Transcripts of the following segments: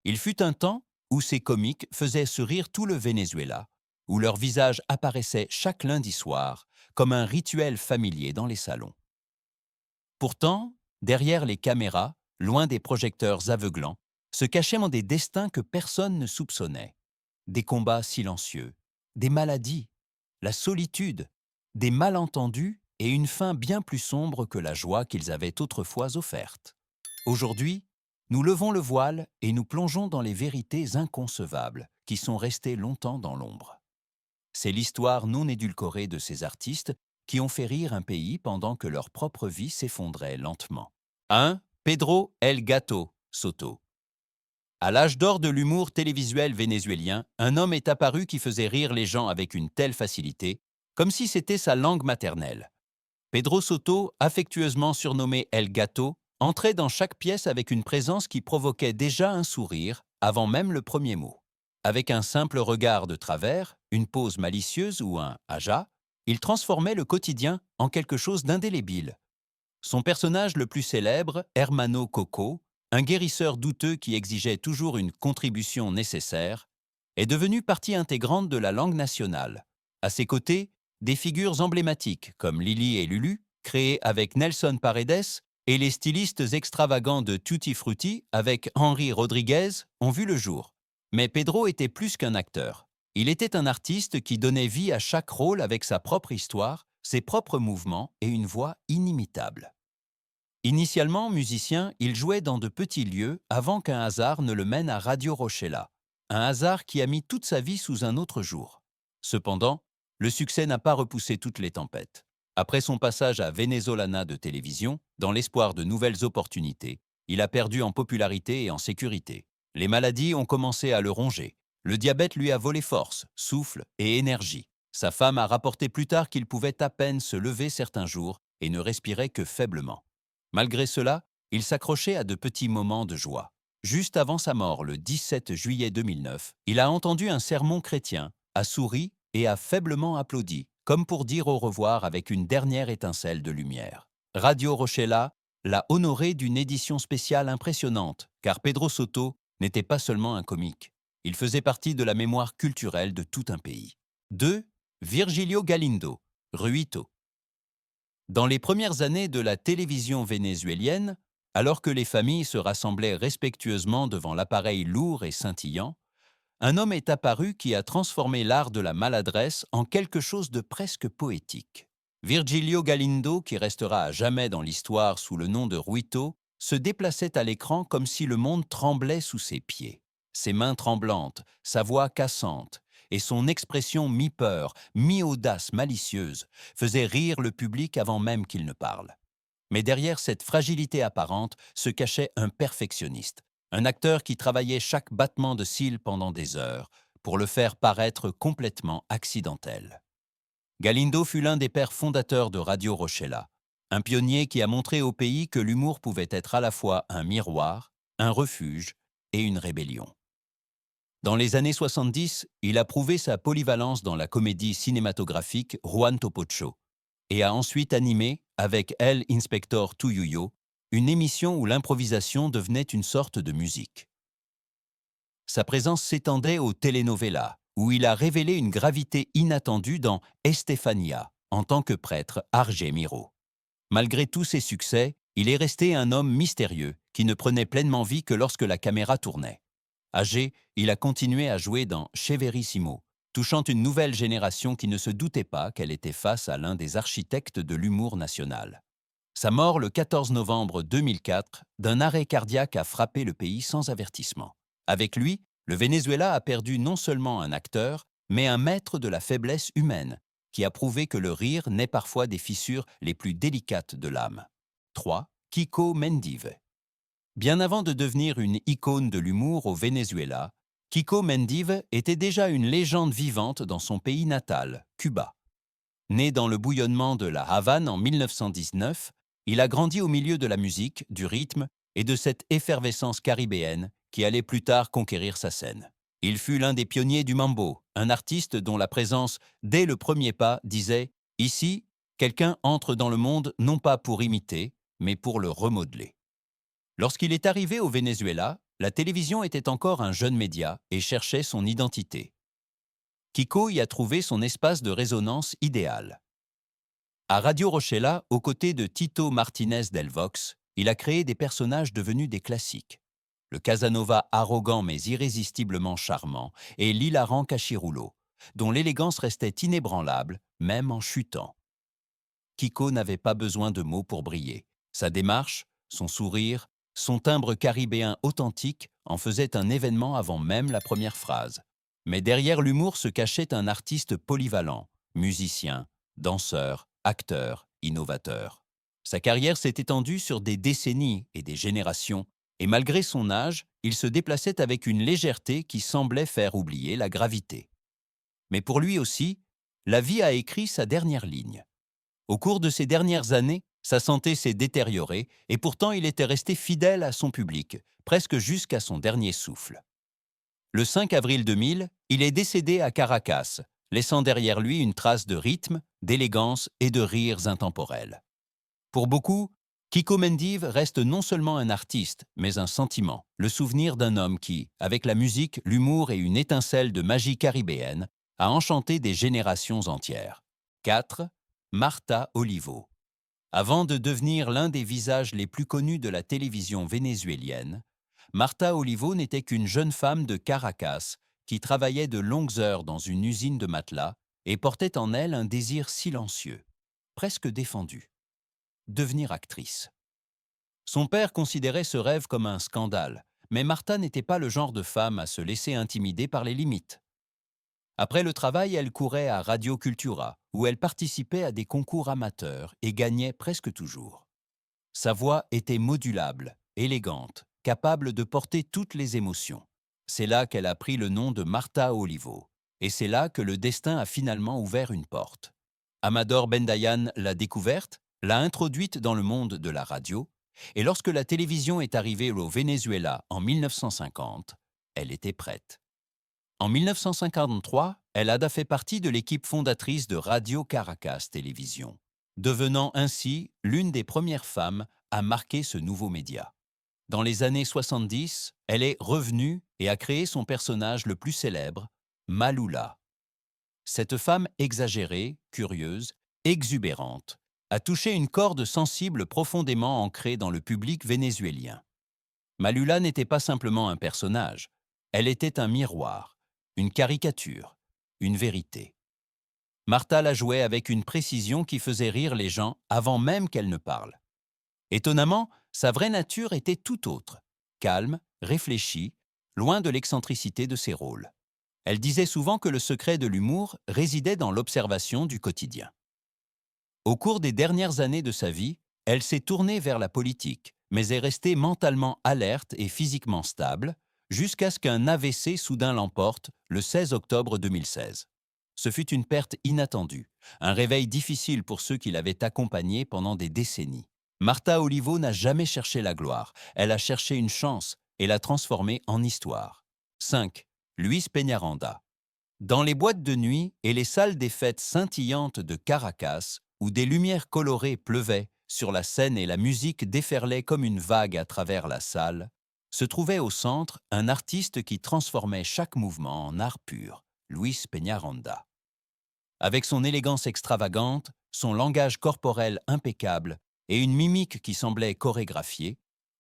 Il fut un temps où ces comiques faisaient sourire tout le Venezuela, où leur visage apparaissait chaque lundi soir comme un rituel familier dans les salons. Pourtant, derrière les caméras, loin des projecteurs aveuglants, se cachaient des destins que personne ne soupçonnait. Des combats silencieux, des maladies, la solitude, des malentendus et une fin bien plus sombre que la joie qu'ils avaient autrefois offerte. Aujourd'hui, nous levons le voile et nous plongeons dans les vérités inconcevables qui sont restées longtemps dans l'ombre. C'est l'histoire non édulcorée de ces artistes qui ont fait rire un pays pendant que leur propre vie s'effondrait lentement. 1. Pedro El Gato Soto. À l'âge d'or de l'humour télévisuel vénézuélien, un homme est apparu qui faisait rire les gens avec une telle facilité, comme si c'était sa langue maternelle. Pedro Soto, affectueusement surnommé El Gato, entrait dans chaque pièce avec une présence qui provoquait déjà un sourire avant même le premier mot. Avec un simple regard de travers, une pose malicieuse ou un aja, il transformait le quotidien en quelque chose d'indélébile. Son personnage le plus célèbre, Hermano Coco, un guérisseur douteux qui exigeait toujours une contribution nécessaire, est devenu partie intégrante de la langue nationale. À ses côtés, des figures emblématiques comme Lili et Lulu, créées avec Nelson Paredes, et les stylistes extravagants de Tutti Frutti avec Henry Rodriguez ont vu le jour. Mais Pedro était plus qu'un acteur. Il était un artiste qui donnait vie à chaque rôle avec sa propre histoire, ses propres mouvements et une voix inimitable. Initialement musicien, il jouait dans de petits lieux avant qu'un hasard ne le mène à Radio Rochella, un hasard qui a mis toute sa vie sous un autre jour. Cependant, le succès n'a pas repoussé toutes les tempêtes. Après son passage à Venezolana de télévision, dans l'espoir de nouvelles opportunités, il a perdu en popularité et en sécurité. Les maladies ont commencé à le ronger. Le diabète lui a volé force, souffle et énergie. Sa femme a rapporté plus tard qu'il pouvait à peine se lever certains jours et ne respirait que faiblement. Malgré cela, il s'accrochait à de petits moments de joie. Juste avant sa mort, le 17 juillet 2009, il a entendu un sermon chrétien, a souri et a faiblement applaudi, comme pour dire au revoir avec une dernière étincelle de lumière. Radio Rochella l'a honoré d'une édition spéciale impressionnante, car Pedro Soto n'était pas seulement un comique. Il faisait partie de la mémoire culturelle de tout un pays. 2. Virgilio Galindo, Ruito. Dans les premières années de la télévision vénézuélienne, alors que les familles se rassemblaient respectueusement devant l'appareil lourd et scintillant, un homme est apparu qui a transformé l'art de la maladresse en quelque chose de presque poétique. Virgilio Galindo, qui restera à jamais dans l'histoire sous le nom de Ruito, se déplaçait à l'écran comme si le monde tremblait sous ses pieds. Ses mains tremblantes, sa voix cassante et son expression mi-peur, mi-audace malicieuse faisaient rire le public avant même qu'il ne parle. Mais derrière cette fragilité apparente se cachait un perfectionniste, un acteur qui travaillait chaque battement de cils pendant des heures pour le faire paraître complètement accidentel. Galindo fut l'un des pères fondateurs de Radio Rochella, un pionnier qui a montré au pays que l'humour pouvait être à la fois un miroir, un refuge et une rébellion. Dans les années 70, il a prouvé sa polyvalence dans la comédie cinématographique Juan Topocho et a ensuite animé, avec El Inspector Tuyuyo, une émission où l'improvisation devenait une sorte de musique. Sa présence s'étendait aux telenovelas, où il a révélé une gravité inattendue dans Estefania, en tant que prêtre Arge Miro. Malgré tous ses succès, il est resté un homme mystérieux qui ne prenait pleinement vie que lorsque la caméra tournait. Âgé, il a continué à jouer dans Cheverissimo, touchant une nouvelle génération qui ne se doutait pas qu'elle était face à l'un des architectes de l'humour national. Sa mort le 14 novembre 2004 d'un arrêt cardiaque a frappé le pays sans avertissement. Avec lui, le Venezuela a perdu non seulement un acteur, mais un maître de la faiblesse humaine, qui a prouvé que le rire naît parfois des fissures les plus délicates de l'âme. 3. Kiko Mendive. Bien avant de devenir une icône de l'humour au Venezuela, Kiko Mendive était déjà une légende vivante dans son pays natal, Cuba. Né dans le bouillonnement de la Havane en 1919, il a grandi au milieu de la musique, du rythme et de cette effervescence caribéenne qui allait plus tard conquérir sa scène. Il fut l'un des pionniers du mambo, un artiste dont la présence, dès le premier pas, disait « Ici, quelqu'un entre dans le monde non pas pour imiter, mais pour le remodeler ». Lorsqu'il est arrivé au Venezuela, La télévision était encore un jeune média et cherchait son identité. Kiko y a trouvé son espace de résonance idéal. À Radio Rochella, aux côtés de Tito Martinez del Vox, il a créé des personnages devenus des classiques. Le Casanova arrogant mais irrésistiblement charmant et l'hilarant Cachiroulo, dont l'élégance restait inébranlable, même en chutant. Kiko n'avait pas besoin de mots pour briller. Sa démarche, son sourire, son timbre caribéen authentique en faisaient un événement avant même la première phrase. Mais derrière l'humour se cachait un artiste polyvalent, musicien, danseur, acteur, innovateur. Sa carrière s'est étendue sur des décennies et des générations, et malgré son âge, il se déplaçait avec une légèreté qui semblait faire oublier la gravité. Mais pour lui aussi, la vie a écrit sa dernière ligne. Au cours de ces dernières années, sa santé s'est détériorée et pourtant il était resté fidèle à son public, presque jusqu'à son dernier souffle. Le 5 avril 2000, il est décédé à Caracas, laissant derrière lui une trace de rythme, d'élégance et de rires intemporels. Pour beaucoup, Kiko Mendive reste non seulement un artiste, mais un sentiment, le souvenir d'un homme qui, avec la musique, l'humour et une étincelle de magie caribéenne, a enchanté des générations entières. 4. Marta Olivo. Avant de devenir l'un des visages les plus connus de la télévision vénézuélienne, Marta Olivo n'était qu'une jeune femme de Caracas qui travaillait de longues heures dans une usine de matelas et portait en elle un désir silencieux, presque défendu: devenir actrice. Son père considérait ce rêve comme un scandale, mais Marta n'était pas le genre de femme à se laisser intimider par les limites. Après le travail, elle courait à Radio Cultura, où elle participait à des concours amateurs et gagnait presque toujours. Sa voix était modulable, élégante, capable de porter toutes les émotions. C'est là qu'elle a pris le nom de Marta Olivo. Et c'est là que le destin a finalement ouvert une porte. Amador Bendayan l'a découverte, l'a introduite dans le monde de la radio, et lorsque la télévision est arrivée au Venezuela en 1950, elle était prête. En 1953, elle a fait partie de l'équipe fondatrice de Radio Caracas Télévision, devenant ainsi l'une des premières femmes à marquer ce nouveau média. Dans les années 70, elle est revenue et a créé son personnage le plus célèbre, Malula. Cette femme exagérée, curieuse, exubérante, a touché une corde sensible profondément ancrée dans le public vénézuélien. Malula n'était pas simplement un personnage, elle était un miroir, une caricature, une vérité. Martha la jouait avec une précision qui faisait rire les gens avant même qu'elle ne parle. Étonnamment, sa vraie nature était tout autre, calme, réfléchie, loin de l'excentricité de ses rôles. Elle disait souvent que le secret de l'humour résidait dans l'observation du quotidien. Au cours des dernières années de sa vie, elle s'est tournée vers la politique, mais est restée mentalement alerte et physiquement stable, jusqu'à ce qu'un AVC soudain l'emporte le 16 octobre 2016. Ce fut une perte inattendue, un réveil difficile pour ceux qui l'avaient accompagnée pendant des décennies. Marta Olivo n'a jamais cherché la gloire, elle a cherché une chance et l'a transformée en histoire. 5. Luis Peñaranda. Dans les boîtes de nuit et les salles des fêtes scintillantes de Caracas, où des lumières colorées pleuvaient sur la scène et la musique déferlait comme une vague à travers la salle, se trouvait au centre un artiste qui transformait chaque mouvement en art pur, Luis Peñaranda. Avec son élégance extravagante, son langage corporel impeccable et une mimique qui semblait chorégraphiée,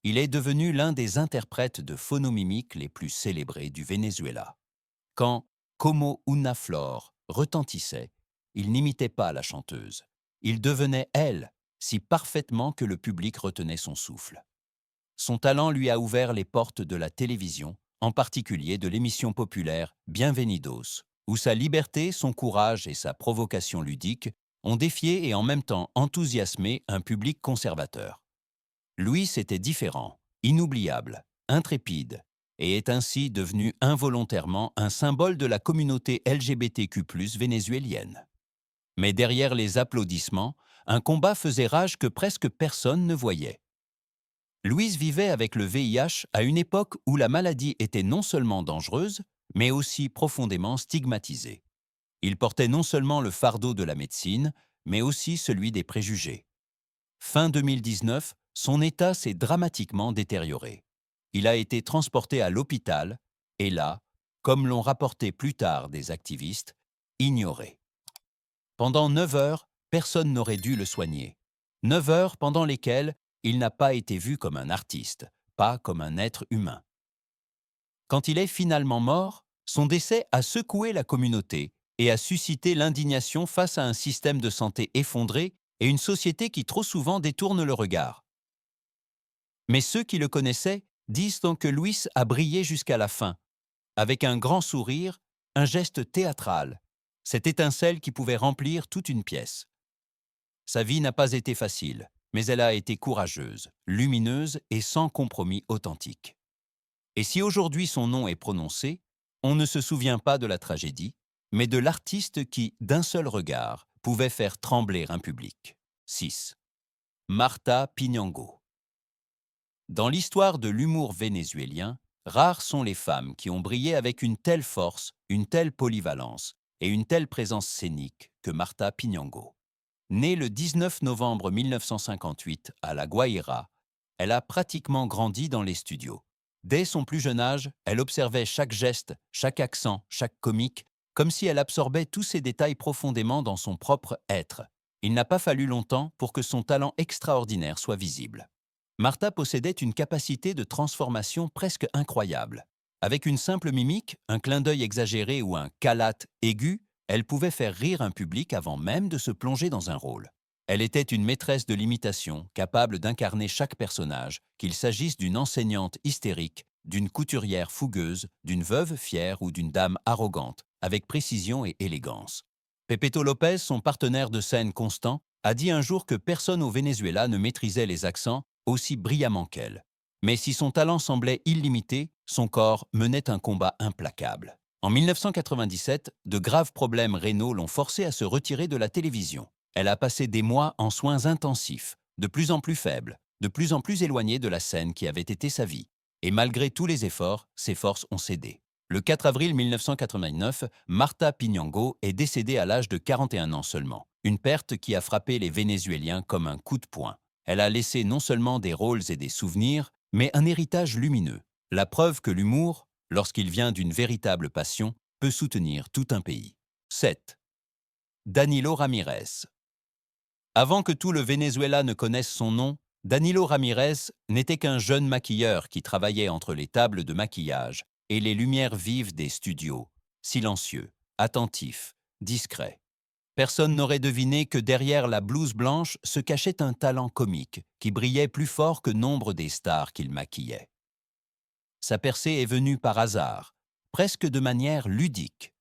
il est devenu l'un des interprètes de phonomimique les plus célébrés du Venezuela. Quand Como una flor retentissait, il n'imitait pas la chanteuse. Il devenait elle, si parfaitement que le public retenait son souffle. Son talent lui a ouvert les portes de la télévision, en particulier de l'émission populaire Bienvenidos, où sa liberté, son courage et sa provocation ludique ont défié et en même temps enthousiasmé un public conservateur. Luis était différent, inoubliable, intrépide, et est ainsi devenu involontairement un symbole de la communauté LGBTQ+ vénézuélienne. Mais derrière les applaudissements, un combat faisait rage que presque personne ne voyait. Louise vivait avec le VIH à une époque où la maladie était non seulement dangereuse, mais aussi profondément stigmatisée. Il portait non seulement le fardeau de la médecine, mais aussi celui des préjugés. Fin 2019, son état s'est dramatiquement détérioré. il a été transporté à l'hôpital et là, comme l'ont rapporté plus tard des activistes, ignoré. Pendant 9 heures, personne n'aurait dû le soigner. 9 heures pendant lesquelles il n'a pas été vu comme un artiste, pas comme un être humain. Quand il est finalement mort, son décès a secoué la communauté et a suscité l'indignation face à un système de santé effondré et une société qui trop souvent détourne le regard. Mais ceux qui le connaissaient disent donc que Luis a brillé jusqu'à la fin, avec un grand sourire, un geste théâtral, cette étincelle qui pouvait remplir toute une pièce. Sa vie n'a pas été facile, mais elle a été courageuse, lumineuse et sans compromis authentique. Et si aujourd'hui son nom est prononcé, on ne se souvient pas de la tragédie, mais de l'artiste qui, d'un seul regard, pouvait faire trembler un public. 6. Martha Piñango. Dans l'histoire de l'humour vénézuélien, rares sont les femmes qui ont brillé avec une telle force, une telle polyvalence et une telle présence scénique que Martha Piñango. Née le 19 novembre 1958 à La Guaira, elle a pratiquement grandi dans les studios. Dès son plus jeune âge, elle observait chaque geste, chaque accent, chaque comique, comme si elle absorbait tous ces détails profondément dans son propre être. Il n'a pas fallu longtemps pour que son talent extraordinaire soit visible. Martha possédait une capacité de transformation presque incroyable. Avec une simple mimique, un clin d'œil exagéré ou un calat aigu, elle pouvait faire rire un public avant même de se plonger dans un rôle. Elle était une maîtresse de l'imitation, capable d'incarner chaque personnage, qu'il s'agisse d'une enseignante hystérique, d'une couturière fougueuse, d'une veuve fière ou d'une dame arrogante, avec précision et élégance. Pepeto Lopez, son partenaire de scène constant, a dit un jour que personne au Venezuela ne maîtrisait les accents aussi brillamment qu'elle. Mais si son talent semblait illimité, son corps menait un combat implacable. En 1997, de graves problèmes rénaux l'ont forcée à se retirer de la télévision. Elle a passé des mois en soins intensifs, de plus en plus faibles, de plus en plus éloignée de la scène qui avait été sa vie. Et malgré tous les efforts, ses forces ont cédé. Le 4 avril 1989, Martha Piñango est décédée à l'âge de 41 ans seulement. Une perte qui a frappé les Vénézuéliens comme un coup de poing. Elle a laissé non seulement des rôles et des souvenirs, mais un héritage lumineux. La preuve que l'humour, lorsqu'il vient d'une véritable passion, peut soutenir tout un pays. 7. Danilo Ramirez. Avant que tout le Venezuela ne connaisse son nom, Danilo Ramirez n'était qu'un jeune maquilleur qui travaillait entre les tables de maquillage et les lumières vives des studios, silencieux, attentif, discret. Personne n'aurait deviné que derrière la blouse blanche se cachait un talent comique qui brillait plus fort que nombre des stars qu'il maquillait. Sa percée est venue par hasard, presque de manière ludique.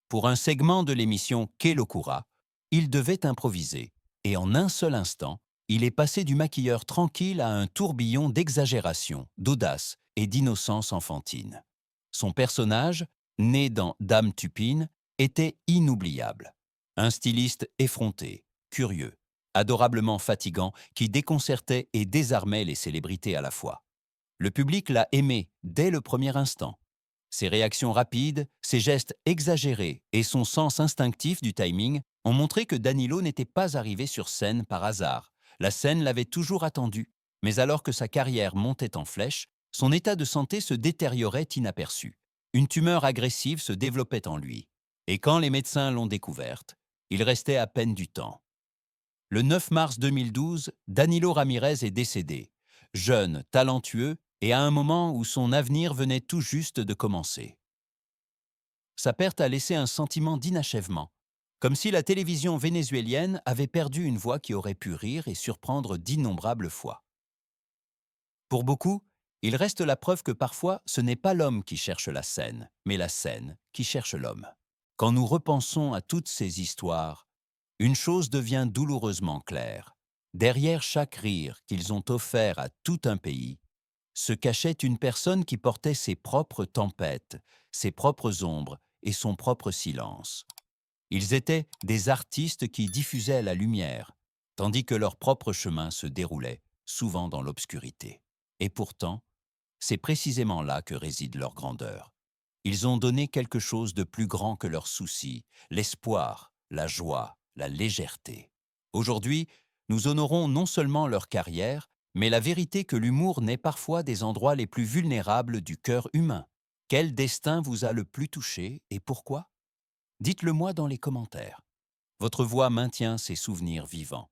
Pour un segment de l'émission Que Locura, il devait improviser, et en un seul instant, il est passé du maquilleur tranquille à un tourbillon d'exagération, d'audace et d'innocence enfantine. Son personnage, né dans Dame Tupine, était inoubliable. Un styliste effronté, curieux, adorablement fatigant, qui déconcertait et désarmait les célébrités à la fois. Le public l'a aimé dès le premier instant. Ses réactions rapides, ses gestes exagérés et son sens instinctif du timing ont montré que Danilo n'était pas arrivé sur scène par hasard. La scène l'avait toujours attendu, mais alors que sa carrière montait en flèche, son état de santé se détériorait inaperçu. Une tumeur agressive se développait en lui. Et quand les médecins l'ont découverte, il restait à peine du temps. Le 9 mars 2012, Danilo Ramirez est décédé, jeune, talentueux, et à un moment où son avenir venait tout juste de commencer. Sa perte a laissé un sentiment d'inachèvement, comme si la télévision vénézuélienne avait perdu une voix qui aurait pu rire et surprendre d'innombrables fois. Pour beaucoup, il reste la preuve que parfois ce n'est pas l'homme qui cherche la scène, mais la scène qui cherche l'homme. Quand nous repensons à toutes ces histoires, une chose devient douloureusement claire. Derrière chaque rire qu'ils ont offert à tout un pays, se cachait une personne qui portait ses propres tempêtes, ses propres ombres et son propre silence. Ils étaient des artistes qui diffusaient la lumière, tandis que leur propre chemin se déroulait, souvent dans l'obscurité. Et pourtant, c'est précisément là que réside leur grandeur. Ils ont donné quelque chose de plus grand que leurs soucis, l'espoir, la joie, la légèreté. Aujourd'hui, nous honorons non seulement leur carrière, Mais la vérité que l'humour naît parfois des endroits les plus vulnérables du cœur humain. Quel destin vous a le plus touché et pourquoi? Dites-le moi dans les commentaires. Votre voix maintient ces souvenirs vivants.